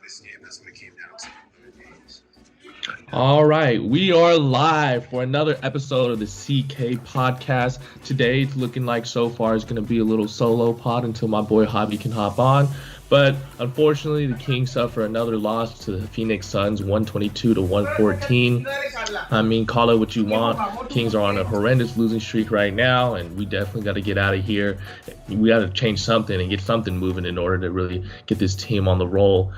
This game, that's what it came down to. All right, we are live for another episode of the CK podcast. Today, it's looking like so far it's going to be a little solo pod until my boy Javi can hop on. But unfortunately, the Kings suffer another loss to the Phoenix Suns, 122 to 114. I mean, call it what you want. Kings are on a horrendous losing streak right now, and we definitely got to get out of here. We got to change something and get something moving in order to really get this team on the roll.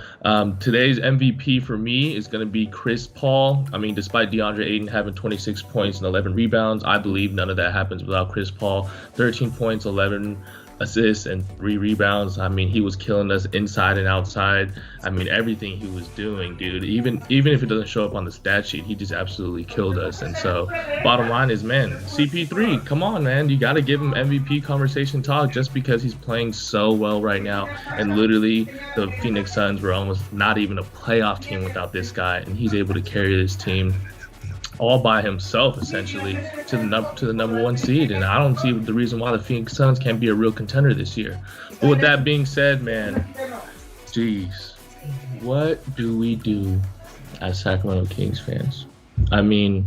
Today's MVP for me is going to be Chris Paul. I mean, despite DeAndre Ayton having 26 points and 11 rebounds, I believe none of that happens without Chris Paul. 13 points, 11 assists and 3 rebounds. I mean, he was killing us inside and outside. I mean, everything he was doing, dude. Even if it doesn't show up on the stat sheet, he just absolutely killed us. And so, bottom line is, man, CP3, come on, man. You got to give him MVP conversation talk just because he's playing so well right now. And literally, the Phoenix Suns were almost not even a playoff team without this guy, and he's able to carry this team all by himself, essentially, to the number one seed. And I don't see the reason why the Phoenix Suns can't be a real contender this year. But with that being said, man, geez, what do we do as Sacramento Kings fans? I mean,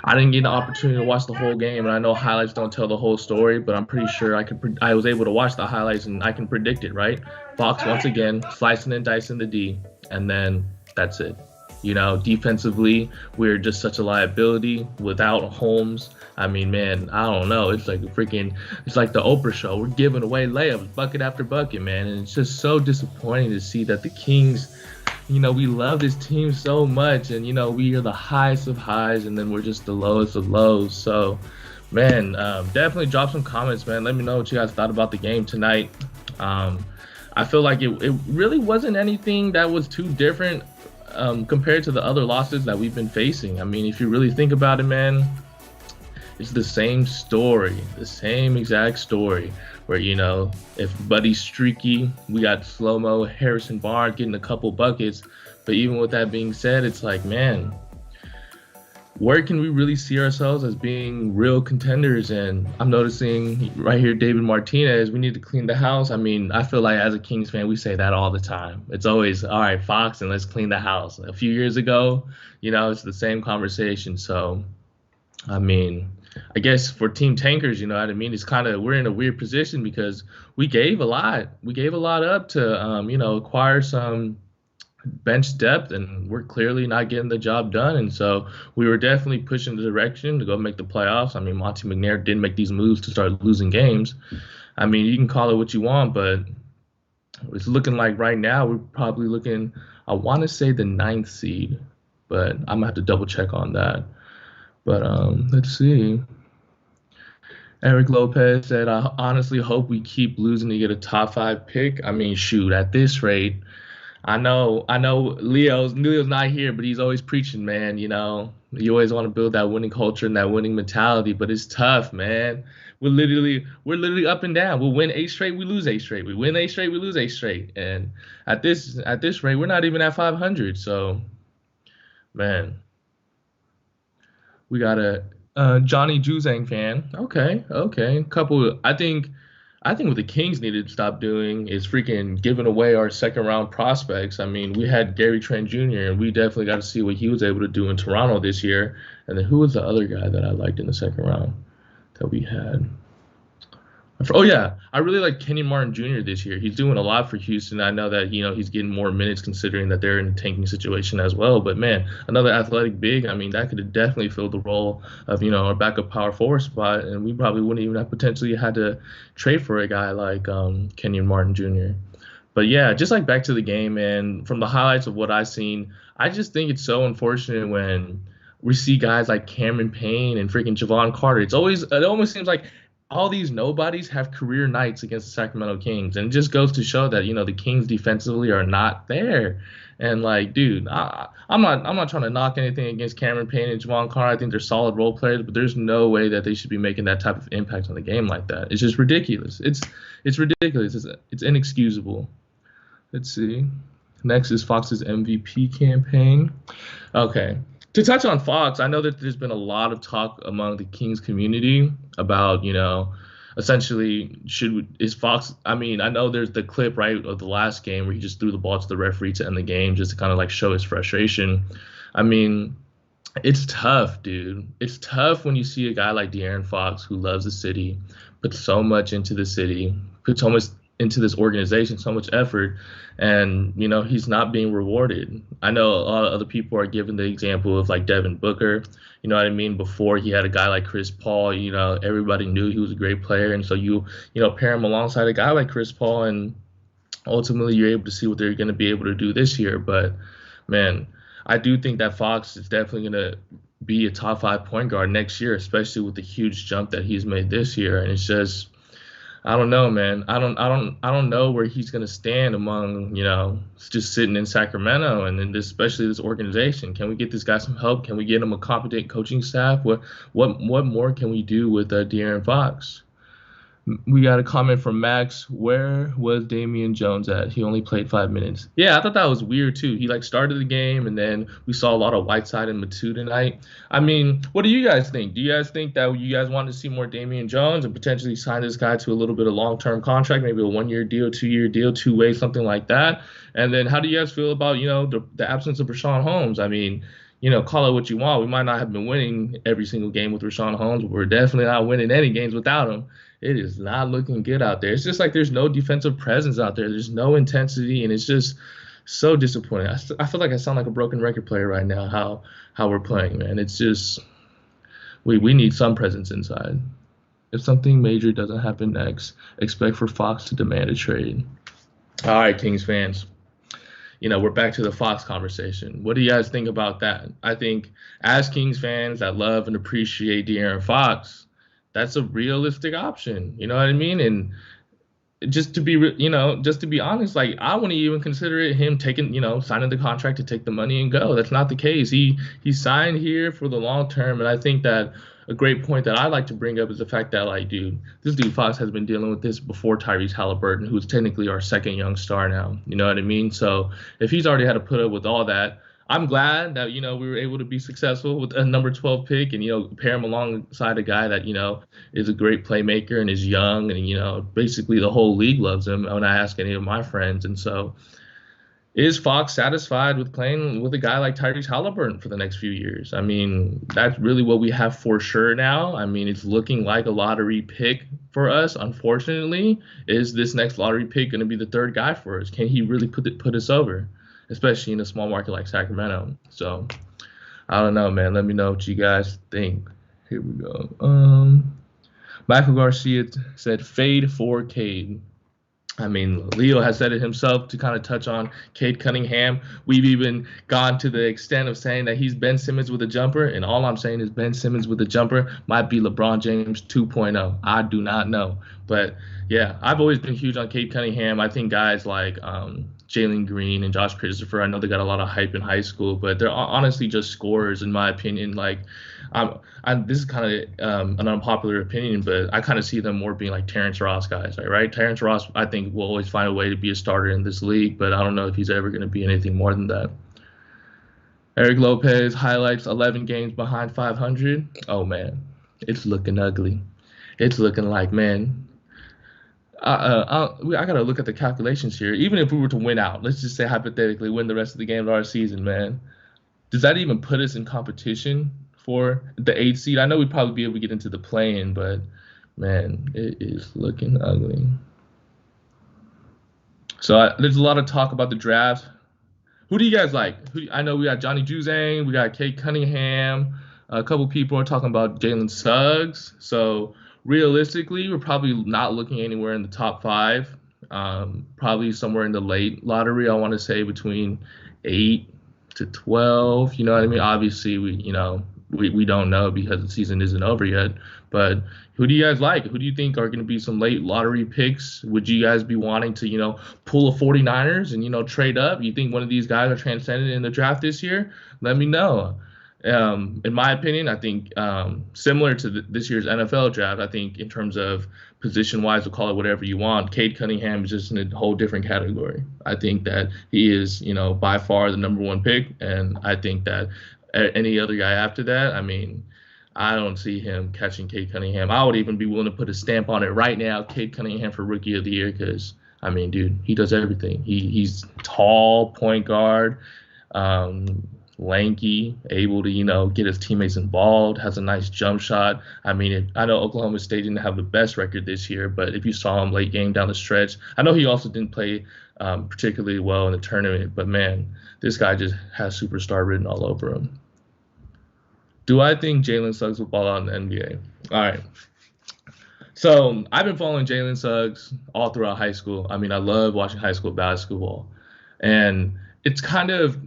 I didn't get an opportunity to watch the whole game, and I know highlights don't tell the whole story, but I'm pretty sure I was able to watch the highlights, and I can predict it, right? Fox, once again, slicing and dicing the D, and then that's it. You know, defensively, we're just such a liability without Holmes. I mean, man, I don't know. It's like it's like the Oprah show. We're giving away layups, bucket after bucket, man. And it's just so disappointing to see that the Kings, you know, we love this team so much. And, you know, we are the highest of highs, and then we're just the lowest of lows. So, man, definitely drop some comments, man. Let me know what you guys thought about the game tonight. I feel like it really wasn't anything that was too different compared to the other losses that we've been facing. I mean, if you really think about it, man, it's the same story, the same exact story where, you know, if Buddy's streaky, we got slow-mo Harrison Barnes getting a couple buckets. But even with that being said, it's like, man, where can we really see ourselves as being real contenders? And I'm noticing right here, David Martinez, we need to clean the house. I mean, I feel like as a Kings fan, we say that all the time. It's always, all right, Fox, and let's clean the house. A few years ago, you know, it's the same conversation. So, I mean, I guess for team tankers, you know what I mean? It's kind of, we're in a weird position because we gave a lot. We gave a lot up to, you know, acquire some bench depth, and we're clearly not getting the job done. And so we were definitely pushing the direction to go make the playoffs. I mean, Monty McNair didn't make these moves to start losing games. I mean, you can call it what you want, but it's looking like right now we're probably looking, I want to say the 9th seed, but I'm gonna have to double check on that. But let's see. Eric Lopez said, I honestly hope we keep losing to get a top 5 pick. I mean, shoot, at this rate, I know Leo's not here, but he's always preaching, man. You know, you always want to build that winning culture and that winning mentality, but it's tough, man. We're literally up and down. We'll win 8 straight, we lose 8 straight. We win 8 straight, we lose 8 straight. And at this rate, we're not even at 500. So, man, we got a Johnny Juzang fan. Okay. I think what the Kings needed to stop doing is freaking giving away our second round prospects. I mean, we had Gary Trent Jr., and we definitely got to see what he was able to do in Toronto this year. And then who was the other guy that I liked in the second round that we had? Oh, yeah. I really like Kenyon Martin Jr. this year. He's doing a lot for Houston. I know that, you know, he's getting more minutes considering that they're in a tanking situation as well. But, man, another athletic big, I mean, that could have definitely filled the role of, you know, our backup power forward spot. And we probably wouldn't even have potentially had to trade for a guy like Kenyon Martin Jr. But, yeah, just like back to the game, man, from the highlights of what I've seen, I just think it's so unfortunate when we see guys like Cameron Payne and freaking Javon Carter. It almost seems like all these nobodies have career nights against the Sacramento Kings, and it just goes to show that, you know, the Kings defensively are not there. And like, dude, I'm not trying to knock anything against Cameron Payne and Javon Carter. I think they're solid role players, but there's no way that they should be making that type of impact on the game like that. It's just ridiculous. It's ridiculous. It's inexcusable. Let's see. Next is Fox's MVP campaign. Okay. To touch on Fox, I know that there's been a lot of talk among the Kings community about, you know, essentially, is Fox? I mean, I know there's the clip right of the last game where he just threw the ball to the referee to end the game, just to kind of like show his frustration. I mean, it's tough, dude. It's tough when you see a guy like De'Aaron Fox who loves the city, puts so much into the city, puts so much into this organization, so much effort, and he's not being rewarded. I know a lot of other people are giving the example of like Devin Booker. You know what I mean? Before he had a guy like Chris Paul, everybody knew he was a great player, and so pair him alongside a guy like Chris Paul, and ultimately you're able to see what they're going to be able to do this year. But man, I do think that Fox is definitely going to be a top 5 point guard next year, especially with the huge jump that he's made this year. And it's just, I don't know, man. I don't know where he's going to stand among, just sitting in Sacramento and then especially this organization. Can we get this guy some help? Can we get him a competent coaching staff? What more can we do with De'Aaron Fox? We got a comment from Max. Where was Damian Jones at? He only played 5 minutes. Yeah, I thought that was weird too. He like started the game and then we saw a lot of Whiteside and Matu tonight. I mean, what do you guys think? Do you guys think that you guys want to see more Damian Jones and potentially sign this guy to a little bit of long-term contract, maybe a 1-year deal, 2-year deal, 2-way, something like that? And then how do you guys feel about, the absence of Rashawn Holmes? I mean, call it what you want. We might not have been winning every single game with Rashawn Holmes, but we're definitely not winning any games without him. It is not looking good out there. It's just like there's no defensive presence out there. There's no intensity, and it's just so disappointing. I feel like I sound like a broken record player right now, how we're playing, man. It's just we need some presence inside. If something major doesn't happen next, expect for Fox to demand a trade. All right, Kings fans. We're back to the Fox conversation. What do you guys think about that? I think as Kings fans that love and appreciate De'Aaron Fox, that's a realistic option. You know what I mean? And just to be honest, like I wouldn't even consider him taking, signing the contract to take the money and go. That's not the case. He signed here for the long term, and I think that a great point that I like to bring up is the fact that, like, this dude Fox has been dealing with this before Tyrese Halliburton, who's technically our second young star now. You know what I mean? So if he's already had to put up with all that, I'm glad that, we were able to be successful with a number 12 pick and, pair him alongside a guy that, is a great playmaker and is young and, basically the whole league loves him when I ask any of my friends. And so is Fox satisfied with playing with a guy like Tyrese Halliburton for the next few years? I mean, that's really what we have for sure now. I mean, it's looking like a lottery pick for us, unfortunately. Is this next lottery pick going to be the third guy for us? Can he really put us over? Especially in a small market like Sacramento. So, I don't know, man. Let me know what you guys think. Here we go. Michael Garcia said, fade for Cade. I mean, Leo has said it himself to kind of touch on Cade Cunningham. We've even gone to the extent of saying that he's Ben Simmons with a jumper, and all I'm saying is Ben Simmons with a jumper might be LeBron James 2.0. I do not know. But, yeah, I've always been huge on Cade Cunningham. I think guys like Jalen Green and Josh Christopher, I know they got a lot of hype in high school, but they're honestly just scorers in my opinion. Like, this is kind of an unpopular opinion, but I kind of see them more being like Terrence Ross guys, right? Terrence Ross, I think, will always find a way to be a starter in this league, but I don't know if he's ever going to be anything more than that. Eric Lopez highlights 11 games behind 500. Oh, man, it's looking ugly. It's looking like, man, I got to look at the calculations here. Even if we were to win out, let's just say hypothetically win the rest of the games of our season, man, does that even put us in competition for the 8th seed? I know we'd probably be able to get into the play-in, but, man, it is looking ugly. So there's a lot of talk about the draft. Who do you guys like? I know we got Johnny Juzang, we got Cade Cunningham. A couple people are talking about Jalen Suggs. So realistically, we're probably not looking anywhere in the top 5. Probably somewhere in the late lottery. I want to say between 8 to 12. You know what I mean? Obviously, we don't know because the season isn't over yet. But who do you guys like? Who do you think are going to be some late lottery picks? Would you guys be wanting to, pull a 49ers and, trade up? You think one of these guys are transcendent in the draft this year? Let me know. In my opinion, I think similar to this year's NFL draft, I think in terms of position-wise, we'll call it whatever you want, Cade Cunningham is just in a whole different category. I think that he is, by far the number 1 pick, and I think that any other guy after that, I mean, I don't see him catching Cade Cunningham. I would even be willing to put a stamp on it right now, Cade Cunningham for Rookie of the Year, because I mean, dude, he does everything. He's tall, point guard, um, lanky, able to get his teammates involved, has a nice jump shot. I mean, I know Oklahoma State didn't have the best record this year, but if you saw him late game down the stretch, I know he also didn't play particularly well in the tournament, but man, this guy just has superstar written all over him. Do I think Jalen Suggs will ball out in the NBA? All right. So I've been following Jalen Suggs all throughout high school. I mean, I love watching high school basketball, and it's kind of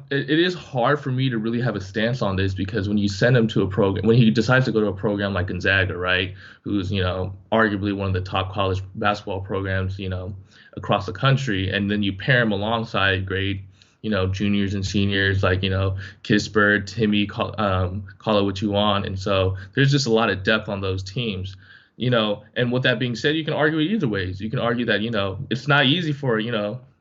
it is hard for me to really have a stance on this because when you send him to a program, when he decides to go to a program like Gonzaga, right, who's arguably one of the top college basketball programs across the country, and then you pair him alongside great juniors and seniors like, Kispert, Timmy, call it what you want. And so there's just a lot of depth on those teams, and with that being said, you can argue it either ways. You can argue that, it's not easy for,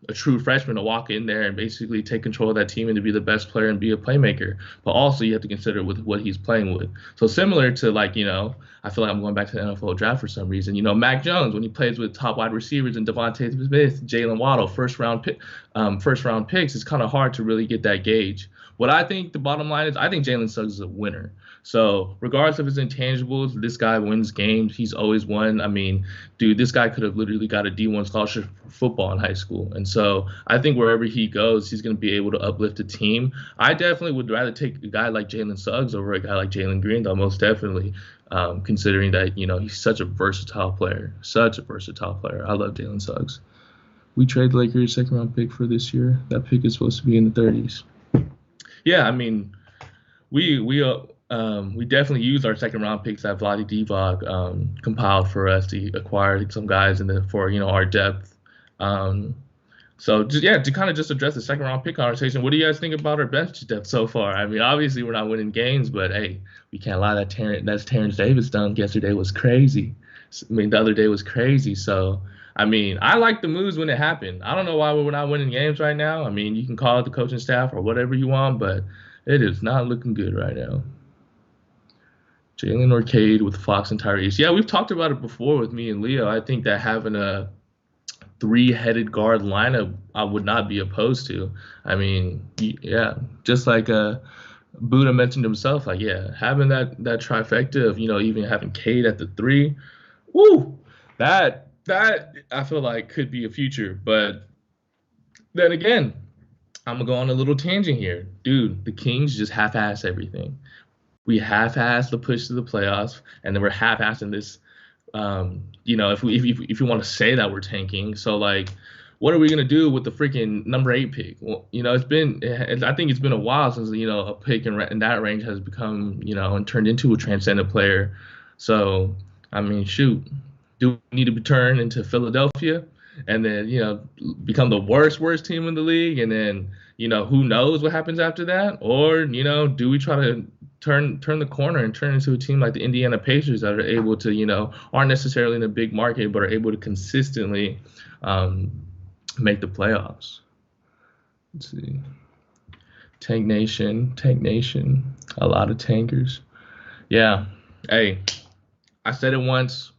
a true freshman to walk in there and basically take control of that team and to be the best player and be a playmaker. But also you have to consider with what he's playing with. So similar to I feel like I'm going back to the NFL draft for some reason. Mac Jones, when he plays with top wide receivers and Devontae Smith, Jalen Waddle, first round picks, it's kind of hard to really get that gauge. What I think the bottom line is, I think Jalen Suggs is a winner. So regardless of his intangibles, this guy wins games. He's always won. I mean, dude, this guy could have literally got a D1 scholarship for football in high school. And so I think wherever he goes, he's going to be able to uplift a team. I definitely would rather take a guy like Jalen Suggs over a guy like Jalen Green, though, most definitely, considering that, he's such a versatile player. Such a versatile player. I love Jalen Suggs. We trade the Lakers' second-round pick for this year. That pick is supposed to be in the 30s. Yeah, I mean, we definitely used our second-round picks that Vlade Divac compiled for us to acquire some guys for our depth. So to kind of just address the second-round pick conversation, what do you guys think about our bench depth so far? I mean, obviously we're not winning games, but hey, we can't lie. That's Terrence Davis dunk yesterday was crazy. I mean, the other day was crazy. So I mean, I like the moves when it happened. I don't know why we're not winning games right now. I mean, you can call it the coaching staff or whatever you want, but it is not looking good right now. Jalen or Cade with Fox and Tyrese. Yeah, we've talked about it before with me and Leo. I think that having a three-headed guard lineup, I would not be opposed to. I mean, yeah, just like Buddha mentioned himself, having that trifecta of, even having Cade at the three, woo, that I feel like could be a future. But then again, I'm going to go on a little tangent here. Dude, the Kings just half-ass everything. We half-assed the push to the playoffs, and then we're half-assing this, if you want to say that we're tanking. So, what are we going to do with the freaking number 8 pick? Well, I think it's been a while since, a pick in that range has become, and turned into a transcendent player. So, I mean, shoot. Do we need to be turned into Philadelphia and then, become the worst team in the league? And then, who knows what happens after that? Or, do we try to turn the corner and turn into a team like the Indiana Pacers that are able to, aren't necessarily in a big market, but are able to consistently make the playoffs? Let's see. Tank Nation. A lot of tankers. Yeah. Hey, I said it once.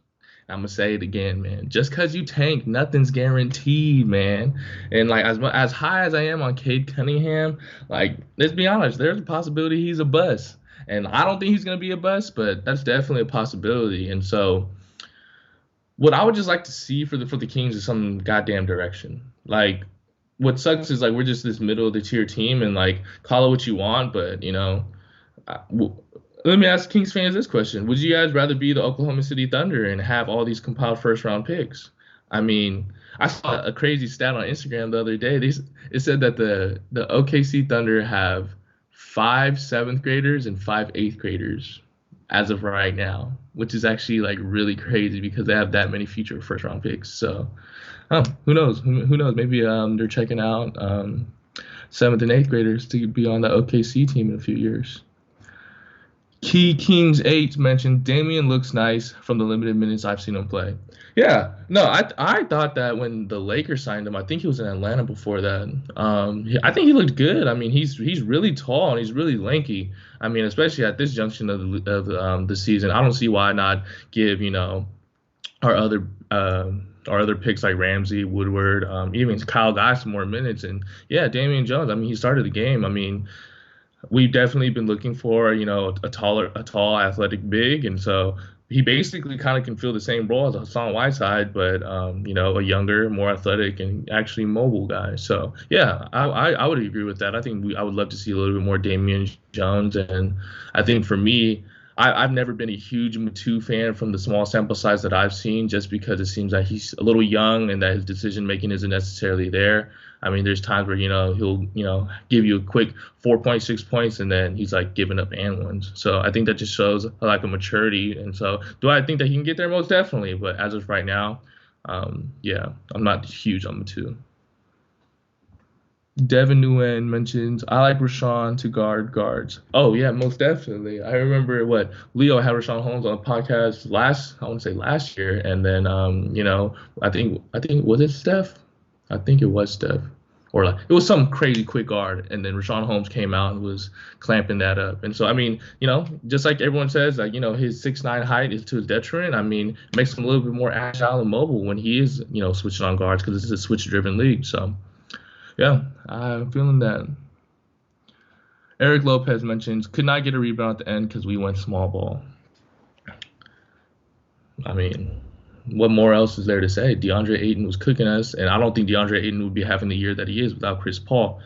I'm going to say it again, man. Just because you tank, nothing's guaranteed, man. And, as high as I am on Cade Cunningham, let's be honest, there's a possibility he's a bust. And I don't think he's going to be a bust, but that's definitely a possibility. And so what I would just like to see for the Kings is some goddamn direction. What sucks is, we're just this middle-of-the-tier team, and, call it what you want, but, let me ask Kings fans this question. Would you guys rather be the Oklahoma City Thunder and have all these compiled first-round picks? I mean, I saw a crazy stat on Instagram the other day. It said that the OKC Thunder have 5 7th graders and 5 8th graders as of right now, which is actually, really crazy because they have that many future first-round picks. So, who knows? Who knows? Maybe they're checking out 7th and 8th graders to be on the OKC team in a few years. Key Kings 8 mentioned Damian looks nice from the limited minutes I've seen him play. Yeah, no, I thought that when the Lakers signed him, I think he was in Atlanta before that. I think he looked good. I mean, he's really tall and he's really lanky. I mean, especially at this junction of the season, I don't see why not give our other our other picks like Ramsey, Woodward, even Kyle Guy some more minutes. And yeah, Damian Jones. I mean, he started the game. I mean, we've definitely been looking for, a tall, athletic big, and so he basically kind of can fill the same role as Hassan Whiteside, but a younger, more athletic, and actually mobile guy. So yeah, I would agree with that. I think I would love to see a little bit more Damian Jones, and I think for me. I've never been a huge Matu fan from the small sample size that I've seen, just because it seems like he's a little young and that his decision making isn't necessarily there. I mean, there's times where he'll give you a quick 4.6 points and then he's like giving up and ones. So I think that just shows a lack of maturity. And so do I think that he can get there? Most definitely. But as of right now, yeah, I'm not huge on Matu. Devin Nguyen mentions, I like Rashawn to guard guards. Oh yeah, most definitely. I remember what Leo had Rashawn Holmes on a podcast I want to say last year, and then I think was it Steph? I think it was Steph, or like it was some crazy quick guard, and then Rashawn Holmes came out and was clamping that up. And so I mean, just like everyone says, like his 6'9" height is to his detriment. I mean, it makes him a little bit more agile and mobile when he is switching on guards because this is a switch-driven league. So. Yeah, I'm feeling that. Eric Lopez mentions, could not get a rebound at the end because we went small ball. I mean, what more else is there to say? DeAndre Ayton was cooking us, and I don't think DeAndre Ayton would be having the year that he is without Chris Paul.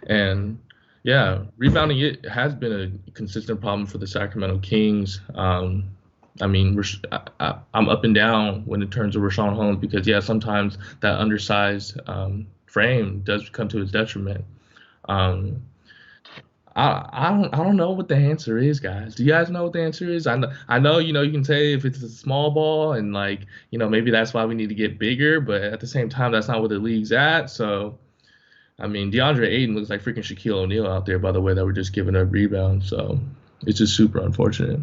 And yeah, rebounding it has been a consistent problem for the Sacramento Kings. I mean, I'm up and down when in terms of Rashawn Holmes because, yeah, sometimes that undersized frame does come to his detriment. Um, I don't know what the answer is, guys. Do you guys know what the answer is? I know you can say if it's a small ball and like maybe that's why we need to get bigger, but at the same time that's not where the league's at. So I mean DeAndre Ayton looks like freaking Shaquille O'Neal out there by the way that we're just giving up rebounds. So it's just super unfortunate.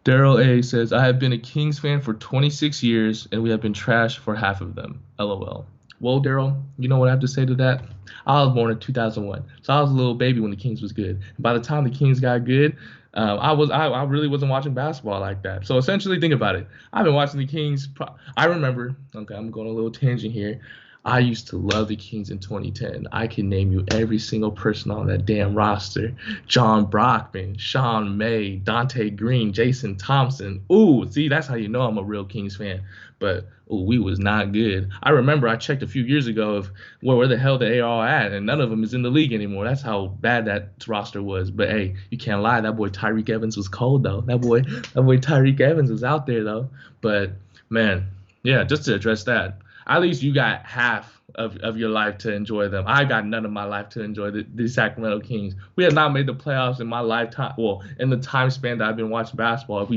Daryl A says, I have been a Kings fan for 26 years and we have been trash for half of them. LOL. Well, Daryl, you know what I have to say to that? I was born in 2001, so I was a little baby when the Kings was good. By the time the Kings got good, I really wasn't watching basketball like that. So essentially, think about it. I've been watching the Kings. I remember. Okay, I'm going a little tangent here. I used to love the Kings in 2010. I can name you every single person on that damn roster. John Brockman, Sean May, Dante Green, Jason Thompson. Ooh, see, that's how you know I'm a real Kings fan. But we was not good. I remember I checked a few years ago of where the hell they all at, and none of them is in the league anymore. That's how bad that roster was. But hey, you can't lie. That boy Tyreek Evans was cold though. That boy Tyreek Evans was out there though. But man, yeah, just to address that, at least you got half of your life to enjoy them. I got none of my life to enjoy the Sacramento Kings. We have not made the playoffs in my lifetime. Well, in the time span that I've been watching basketball,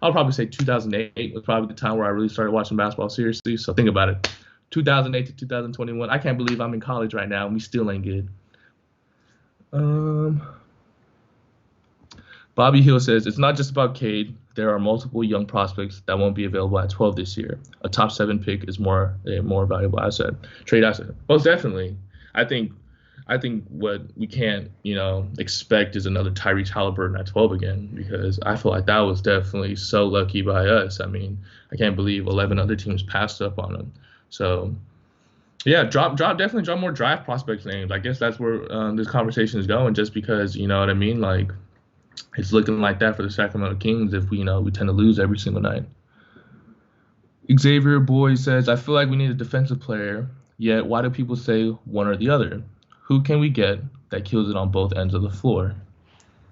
I'll probably say 2008 was probably the time where I really started watching basketball seriously. So think about it. 2008 to 2021. I can't believe I'm in college right now and we still ain't good. Bobby Hill says, it's not just about Cade. There are multiple young prospects that won't be available at 12 this year. A top 7 pick is a more valuable asset, trade asset. Most definitely. I think what we can't, expect is another Tyrese Halliburton at 12 again, because I feel like that was definitely so lucky by us. I mean, I can't believe 11 other teams passed up on him. So, yeah, definitely drop more draft prospects names. I guess that's where this conversation is going, just because, you know what I mean? Like, it's looking like that for the Sacramento Kings if we tend to lose every single night. Xavier Boyd says, I feel like we need a defensive player, yet why do people say one or the other? Who can we get that kills it on both ends of the floor?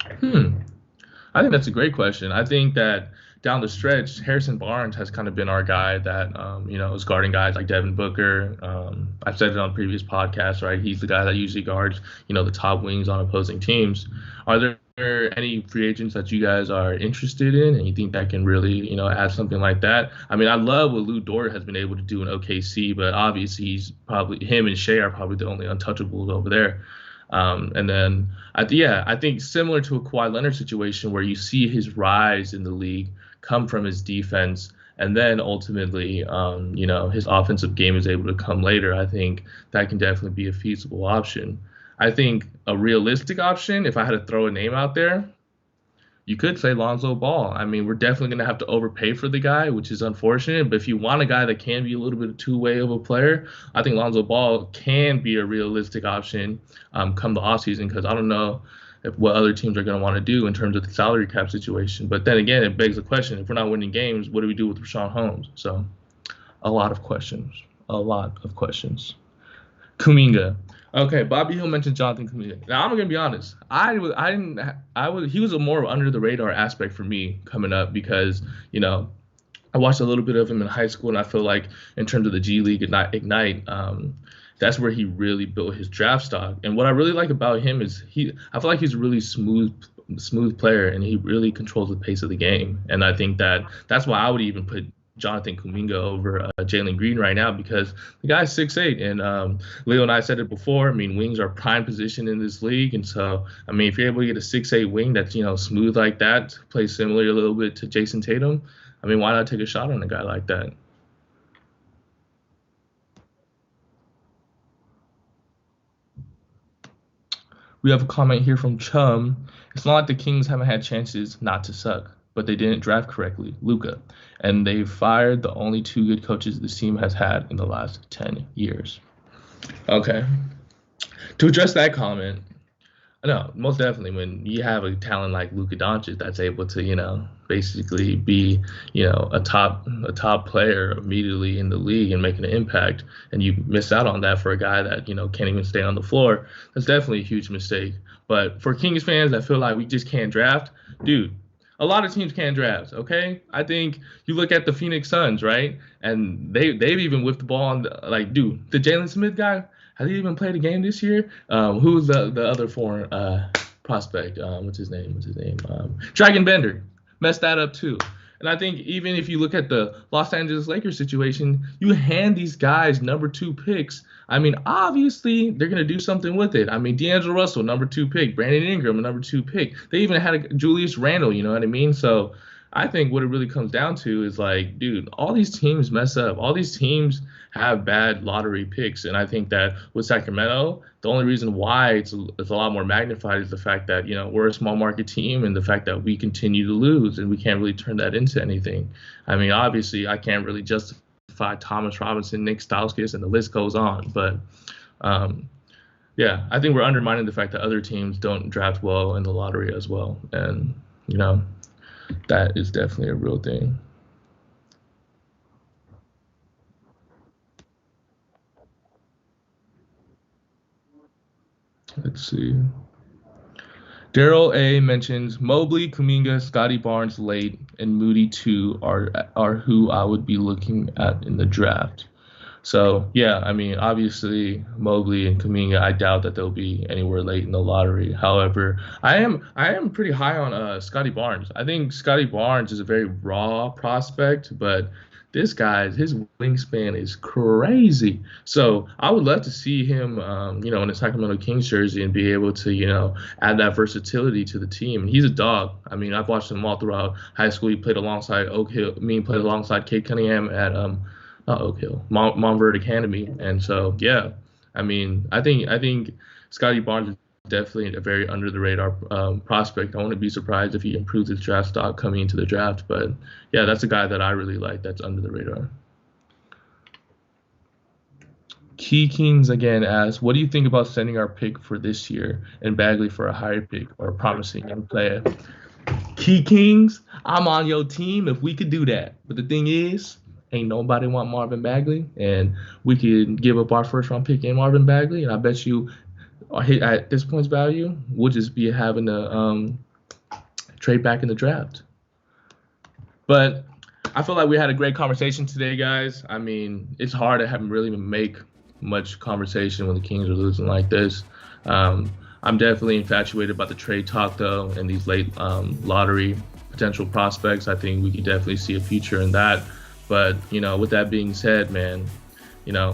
I think that's a great question. I think that down the stretch, Harrison Barnes has kind of been our guy that, is guarding guys like Devin Booker. I've said it on previous podcasts, right? He's the guy that usually guards, the top wings on opposing teams. Are there any free agents that you guys are interested in and you think that can really, add something like that? I mean, I love what Lou Dort has been able to do in OKC, but obviously him and Shea are probably the only untouchables over there. And then I think similar to a Kawhi Leonard situation where you see his rise in the league come from his defense, and then ultimately, his offensive game is able to come later. I think that can definitely be a feasible option. I think a realistic option, if I had to throw a name out there, you could say Lonzo Ball. I mean, we're definitely going to have to overpay for the guy, which is unfortunate. But if you want a guy that can be a little bit of two-way of a player, I think Lonzo Ball can be a realistic option come the offseason, because I don't know what other teams are going to want to do in terms of the salary cap situation. But then again, it begs the question, if we're not winning games, what do we do with Rashawn Holmes? So a lot of questions. Kuminga. Okay, Bobby Hill mentioned Jonathan Kuminga. Now I'm gonna be honest. He was a more under the radar aspect for me coming up, because I watched a little bit of him in high school, and I feel like in terms of the G League Ignite, that's where he really built his draft stock. And what I really like about him is I feel like he's a really smooth player, and he really controls the pace of the game. And I think that's why I would even put Jonathan Kuminga over Jalen Green right now, because the guy's 6'8", and Leo and I said it before. I mean, wings are prime position in this league, and so I mean, if you're able to get a 6'8" wing that's smooth like that, plays similar a little bit to Jason Tatum, I mean, why not take a shot on a guy like that? We have a comment here from Chum. It's not like the Kings haven't had chances not to suck, but they didn't draft correctly, Luka, and they fired the only two good coaches this team has had in the last 10 years. Okay. To address that comment, no, most definitely when you have a talent like Luka Doncic that's able to, basically be, a top player immediately in the league and making an impact, and you miss out on that for a guy that, can't even stay on the floor, that's definitely a huge mistake. But for Kings fans that feel like we just can't draft, dude, a lot of teams can't draft, okay? I think you look at the Phoenix Suns, right? And they've even whipped the ball on the Jalen Smith guy, has he even played a game this year? Who's the other foreign prospect? What's his name? Dragon Bender. Messed that up too. And I think even if you look at the Los Angeles Lakers situation, you hand these guys number 2 picks. I mean, obviously, they're going to do something with it. I mean, D'Angelo Russell, number 2 pick. Brandon Ingram, number 2 pick. They even had a Julius Randle, you know what I mean? So I think what it really comes down to is dude, all these teams mess up. All these teams have bad lottery picks. And I think that with Sacramento, the only reason why it's a lot more magnified is the fact that, we're a small market team, and the fact that we continue to lose, and we can't really turn that into anything. I mean, obviously, I can't really justify Thomas Robinson, Nick Stauskas, and the list goes on. But, I think we're undermining the fact that other teams don't draft well in the lottery as well. And, that is definitely a real thing. Let's see. Daryl A mentions Mobley, Kuminga, Scotty Barnes late, and Moody 2 are who I would be looking at in the draft. So, I mean, obviously, Mobley and Kuminga, I doubt that they'll be anywhere late in the lottery. However, I am pretty high on Scotty Barnes. I think Scotty Barnes is a very raw prospect, but his wingspan is crazy. So I would love to see him, in a Sacramento Kings jersey, and be able to, add that versatility to the team. And he's a dog. I mean, I've watched him all throughout high school. He played alongside played alongside Kate Cunningham at not Oak Hill, Montverde Academy. And so, I mean, I think Scotty Barnes is definitely a very under the radar prospect. I wouldn't be surprised if he improves his draft stock coming into the draft. But that's a guy that I really like that's under the radar. Key Kings again asks, what do you think about sending our pick for this year and Bagley for a higher pick or a promising young player? Key Kings, I'm on your team if we could do that. But the thing is, ain't nobody want Marvin Bagley, and we could give up our first round pick in Marvin Bagley, and I bet you at this point's value, we'll just be having to trade back in the draft. But I feel like we had a great conversation today, guys. I mean, it's hard to really make much conversation when the Kings are losing like this. I'm definitely infatuated about the trade talk, though, and these late lottery potential prospects. I think we could definitely see a future in that. But, with that being said, man,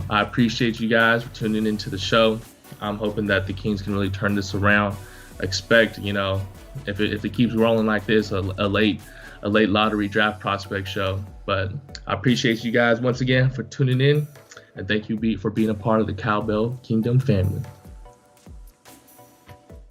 I appreciate you guys for tuning into the show. I'm hoping that the Kings can really turn this around. Expect, if it keeps rolling like this, a late lottery draft prospect show. But I appreciate you guys once again for tuning in, and thank you for being a part of the Cowbell Kingdom family.